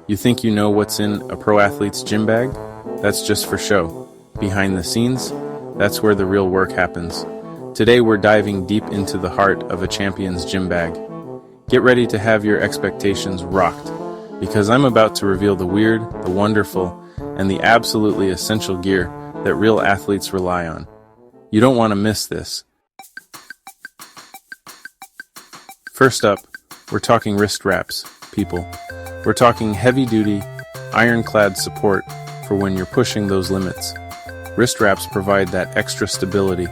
You think you know what's in a pro athlete's gym bag? That's just for show. Behind the scenes, that's where the real work happens. Today we're diving deep into the heart of a champion's gym bag. Get ready to have your expectations rocked, because I'm about to reveal the weird, the wonderful, and the absolutely essential gear that real athletes rely on. You don't want to miss this. First up, we're talking wrist wraps, people. We're talking heavy-duty, ironclad support for when you're pushing those limits. Wrist wraps provide that extra stability,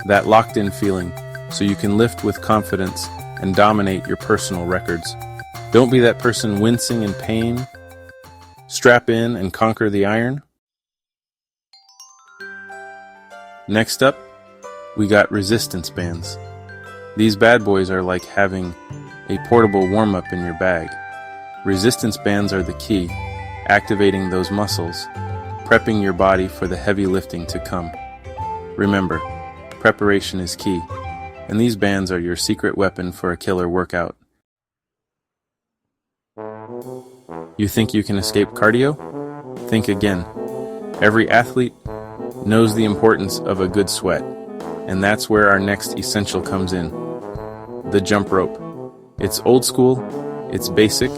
that locked-in feeling, so you can lift with confidence and dominate your personal records. Don't be that person wincing in pain. Strap in and conquer the iron. Next up, we got resistance bands. These bad boys are like having a portable warm-up in your bag. Resistance bands are the key, activating those muscles, prepping your body for the heavy lifting to come. Remember, preparation is key, and these bands are your secret weapon for a killer workout. You think you can escape cardio? Think again. Every athlete knows the importance of a good sweat, and that's where our next essential comes in. The jump rope. It's old school, it's basic,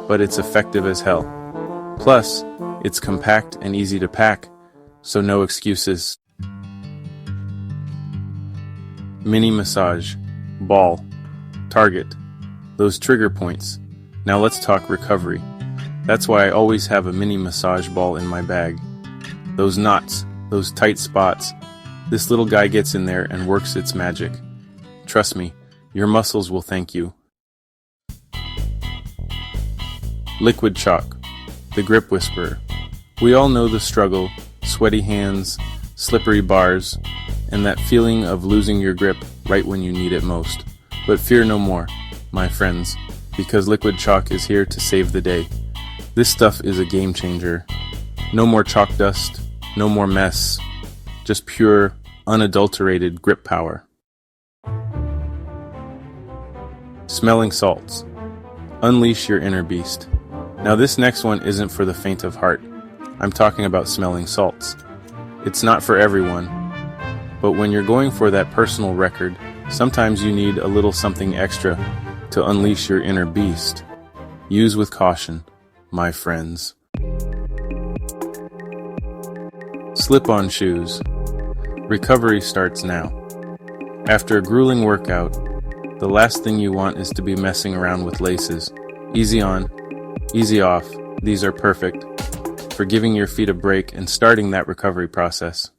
but it's effective as hell. Plus, it's compact and easy to pack, so no excuses. Mini massage, ball, target, those trigger points. Now let's talk recovery. That's why I always have a mini massage ball in my bag. Those knots, those tight spots, this little guy gets in there and works its magic. Trust me, your muscles will thank you. Liquid chalk, the grip whisperer. We all know the struggle, sweaty hands, slippery bars, and that feeling of losing your grip right when you need it most. But fear no more, my friends, because liquid chalk is here to save the day. This stuff is a game changer. No more chalk dust, no more mess, just pure, unadulterated grip power. Smelling salts. Unleash your inner beast. Now this next one isn't for the faint of heart. I'm talking about smelling salts. It's not for everyone, but when you're going for that personal record, sometimes you need a little something extra to unleash your inner beast. Use with caution, my friends. Slip-on shoes. Recovery starts now. After a grueling workout, the last thing you want is to be messing around with laces. Easy on, easy off, these are perfect for giving your feet a break and starting that recovery process.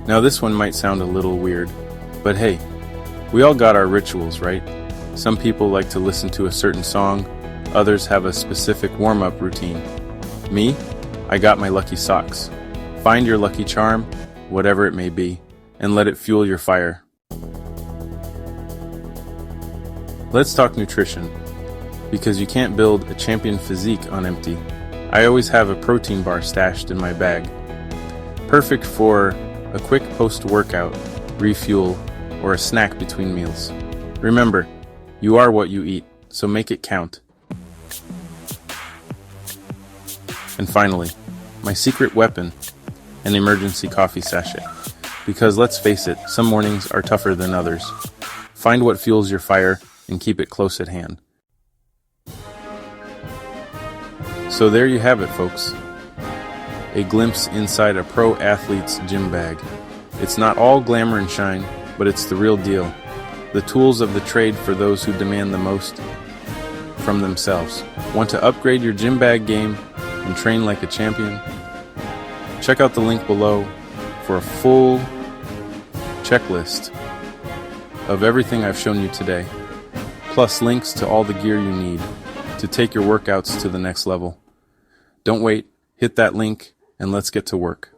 Now this one might sound a little weird, but hey, we all got our rituals, right? Some people like to listen to a certain song, others have a specific warm-up routine. Me, I got my lucky socks. Find your lucky charm, whatever it may be, and let it fuel your fire. Let's talk nutrition, because you can't build a champion physique on empty. I always have a protein bar stashed in my bag. Perfect for a quick post-workout, refuel, or a snack between meals. Remember, you are what you eat, so make it count. And finally, my secret weapon, an emergency coffee sachet. Because let's face it, some mornings are tougher than others. Find what fuels your fire and keep it close at hand. So there you have it, folks. A glimpse inside a pro athlete's gym bag. It's not all glamour and shine, but it's the real deal. The tools of the trade for those who demand the most from themselves. Want to upgrade your gym bag game and train like a champion? Check out the link below for a full checklist of everything I've shown you today, plus links to all the gear you need to take your workouts to the next level. Don't wait, hit that link, and let's get to work.